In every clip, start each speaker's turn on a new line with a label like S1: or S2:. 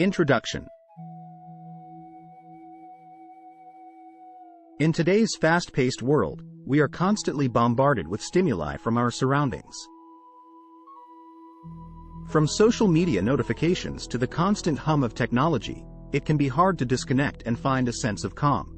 S1: Introduction. In today's fast-paced world, we are constantly bombarded with stimuli from our surroundings. From social media notifications to the constant hum of technology, it can be hard to disconnect and find a sense of calm.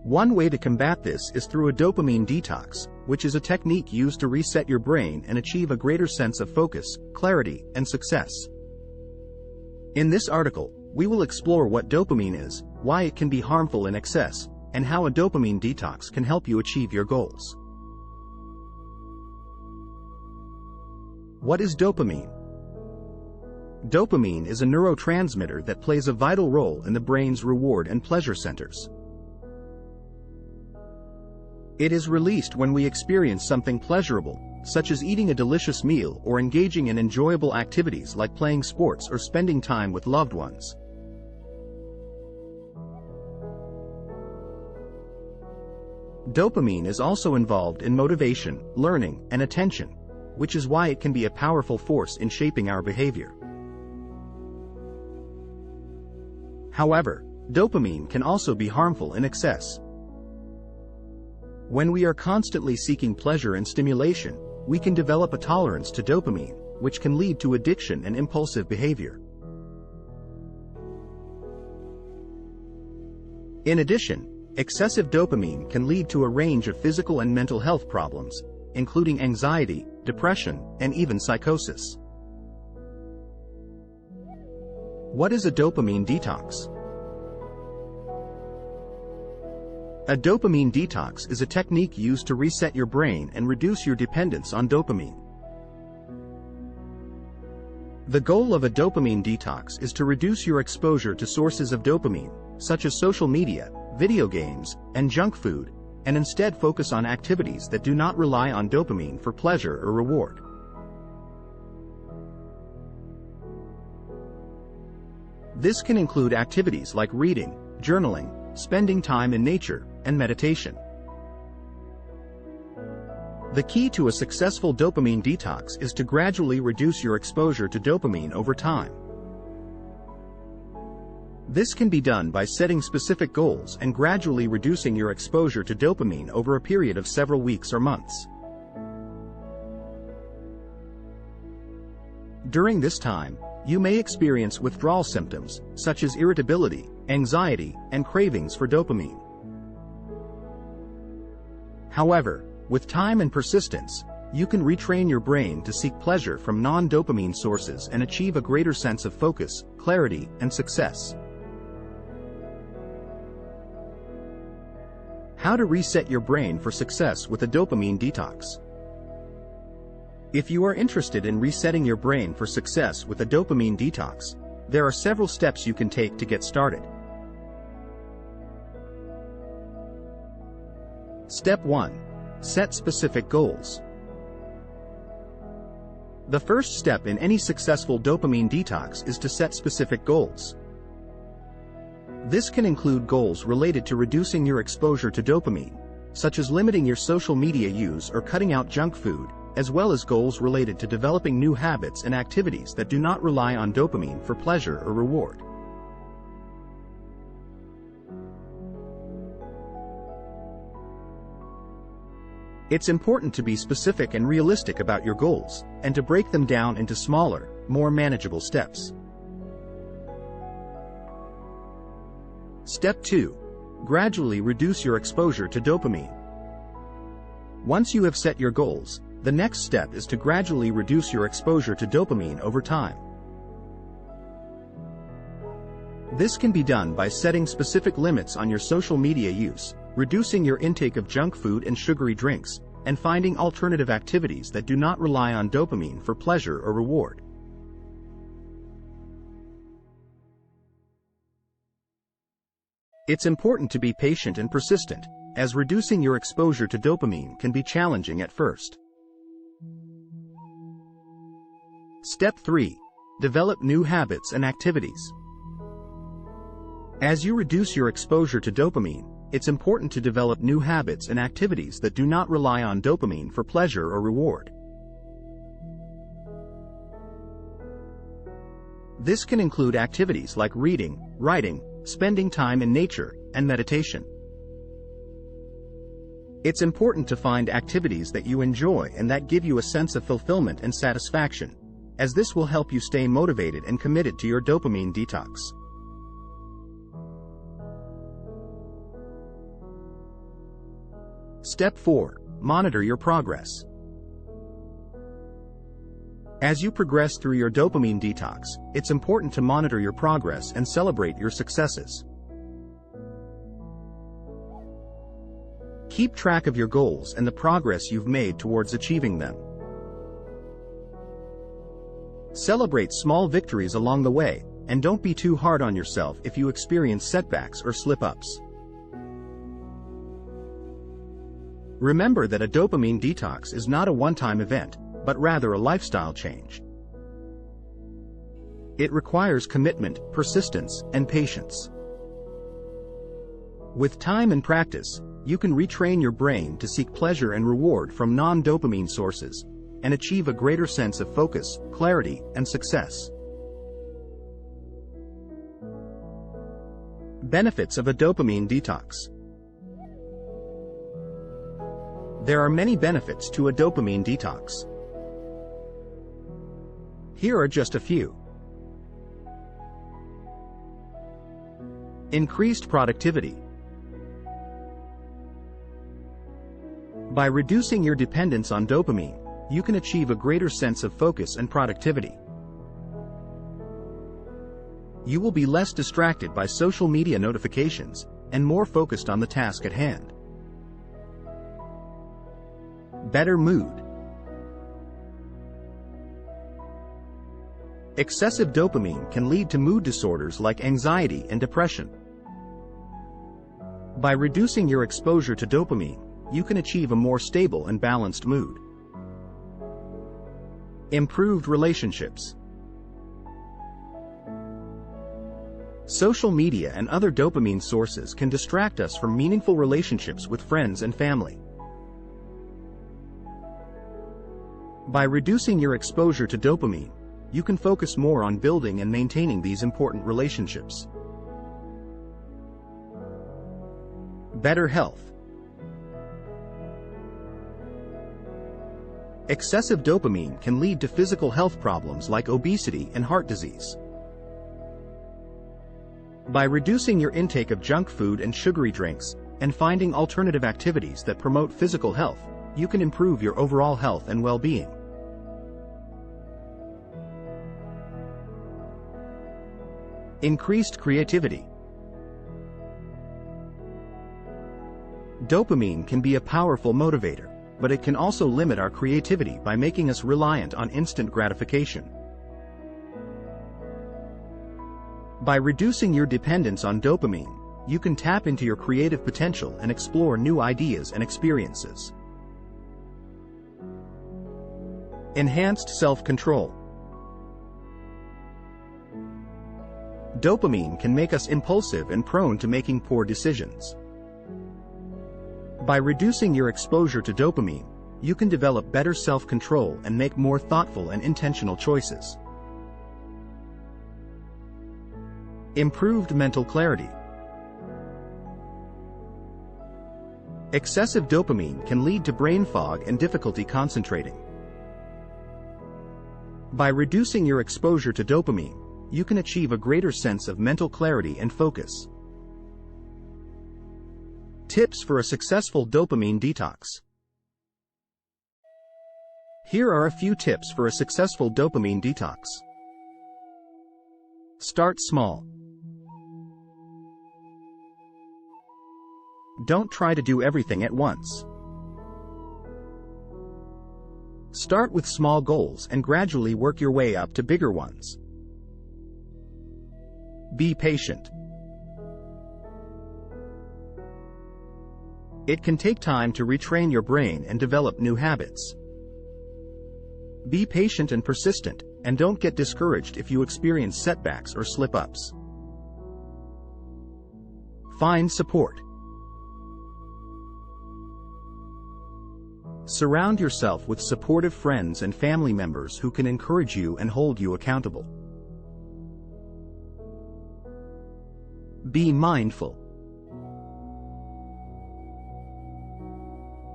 S1: One way to combat this is through a dopamine detox, which is a technique used to reset your brain and achieve a greater sense of focus, clarity, and success. In this article, we will explore what dopamine is, why it can be harmful in excess, and how a dopamine detox can help you achieve your goals. What is dopamine? Dopamine is a neurotransmitter that plays a vital role in the brain's reward and pleasure centers. It is released when we experience something pleasurable, such as eating a delicious meal or engaging in enjoyable activities like playing sports or spending time with loved ones. Dopamine is also involved in motivation, learning, and attention, which is why it can be a powerful force in shaping our behavior. However, dopamine can also be harmful in excess. When we are constantly seeking pleasure and stimulation, we can develop a tolerance to dopamine, which can lead to addiction and impulsive behavior. In addition, excessive dopamine can lead to a range of physical and mental health problems, including anxiety, depression, and even psychosis. What is a dopamine detox? A dopamine detox is a technique used to reset your brain and reduce your dependence on dopamine. The goal of a dopamine detox is to reduce your exposure to sources of dopamine, such as social media, video games, and junk food, and instead focus on activities that do not rely on dopamine for pleasure or reward. This can include activities like reading, journaling, spending time in nature, and meditation. The key to a successful dopamine detox is to gradually reduce your exposure to dopamine over time. This can be done by setting specific goals and gradually reducing your exposure to dopamine over a period of several weeks or months. During this time, you may experience withdrawal symptoms, such as irritability, anxiety, and cravings for dopamine. However, with time and persistence, you can retrain your brain to seek pleasure from non-dopamine sources and achieve a greater sense of focus, clarity, and success. How to reset your brain for success with a dopamine detox. If you are interested in resetting your brain for success with a dopamine detox, there are several steps you can take to get started. Step 1. Set specific goals. The first step in any successful dopamine detox is to set specific goals. This can include goals related to reducing your exposure to dopamine, such as limiting your social media use or cutting out junk food, as well as goals related to developing new habits and activities that do not rely on dopamine for pleasure or reward. It's important to be specific and realistic about your goals, and to break them down into smaller, more manageable steps. Step 2. Gradually reduce your exposure to dopamine. Once you have set your goals, the next step is to gradually reduce your exposure to dopamine over time. This can be done by setting specific limits on your social media use, reducing your intake of junk food and sugary drinks, and finding alternative activities that do not rely on dopamine for pleasure or reward. It's important to be patient and persistent, as reducing your exposure to dopamine can be challenging at first. Step 3. Develop new habits and activities. As you reduce your exposure to dopamine, it's important to develop new habits and activities that do not rely on dopamine for pleasure or reward. This can include activities like reading, writing, spending time in nature, and meditation. It's important to find activities that you enjoy and that give you a sense of fulfillment and satisfaction, as this will help you stay motivated and committed to your dopamine detox. Step 4. Monitor your progress. As you progress through your dopamine detox, it's important to monitor your progress and celebrate your successes. Keep track of your goals and the progress you've made towards achieving them. Celebrate small victories along the way, and don't be too hard on yourself if you experience setbacks or slip-ups. Remember that a dopamine detox is not a one-time event, but rather a lifestyle change. It requires commitment, persistence, and patience. With time and practice, you can retrain your brain to seek pleasure and reward from non-dopamine sources, and achieve a greater sense of focus, clarity, and success. Benefits of a dopamine detox. There are many benefits to a dopamine detox. Here are just a few. Increased productivity. By reducing your dependence on dopamine, you can achieve a greater sense of focus and productivity. You will be less distracted by social media notifications and more focused on the task at hand. Better mood. Excessive dopamine can lead to mood disorders like anxiety and depression. By reducing your exposure to dopamine, you can achieve a more stable and balanced mood. Improved relationships. Social media and other dopamine sources can distract us from meaningful relationships with friends and family. By reducing your exposure to dopamine, you can focus more on building and maintaining these important relationships. Better health. Excessive dopamine can lead to physical health problems like obesity and heart disease. By reducing your intake of junk food and sugary drinks, and finding alternative activities that promote physical health, you can improve your overall health and well-being. Increased creativity. Dopamine can be a powerful motivator, but it can also limit our creativity by making us reliant on instant gratification. By reducing your dependence on dopamine, you can tap into your creative potential and explore new ideas and experiences. Enhanced self-control. Dopamine can make us impulsive and prone to making poor decisions. By reducing your exposure to dopamine, you can develop better self-control and make more thoughtful and intentional choices. Improved mental clarity. Excessive dopamine can lead to brain fog and difficulty concentrating. By reducing your exposure to dopamine, you can achieve a greater sense of mental clarity and focus. Tips for a successful dopamine detox. Here are a few tips for a successful dopamine detox. Start small. Don't try to do everything at once. Start with small goals and gradually work your way up to bigger ones. Be patient. It can take time to retrain your brain and develop new habits. Be patient and persistent, and don't get discouraged if you experience setbacks or slip-ups. Find support. Surround yourself with supportive friends and family members who can encourage you and hold you accountable. Be mindful.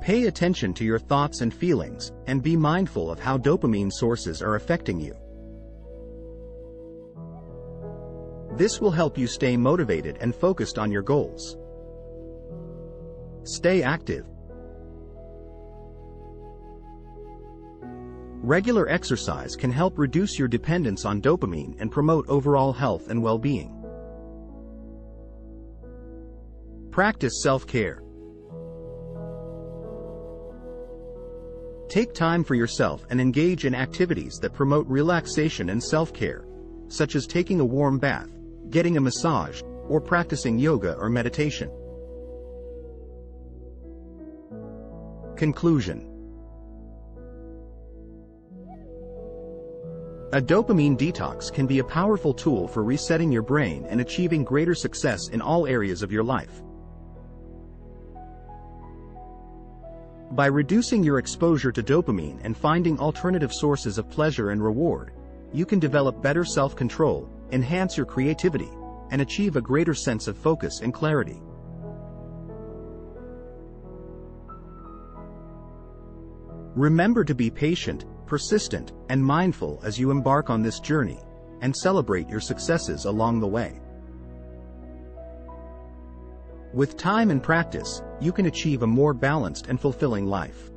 S1: Pay attention to your thoughts and feelings, and be mindful of how dopamine sources are affecting you. This will help you stay motivated and focused on your goals. Stay active. Regular exercise can help reduce your dependence on dopamine and promote overall health and well-being. Practice self-care. Take time for yourself and engage in activities that promote relaxation and self-care, such as taking a warm bath, getting a massage, or practicing yoga or meditation. Conclusion. A dopamine detox can be a powerful tool for resetting your brain and achieving greater success in all areas of your life. By reducing your exposure to dopamine and finding alternative sources of pleasure and reward, you can develop better self-control, enhance your creativity, and achieve a greater sense of focus and clarity. Remember to be patient, persistent, and mindful as you embark on this journey, and celebrate your successes along the way. With time and practice, you can achieve a more balanced and fulfilling life.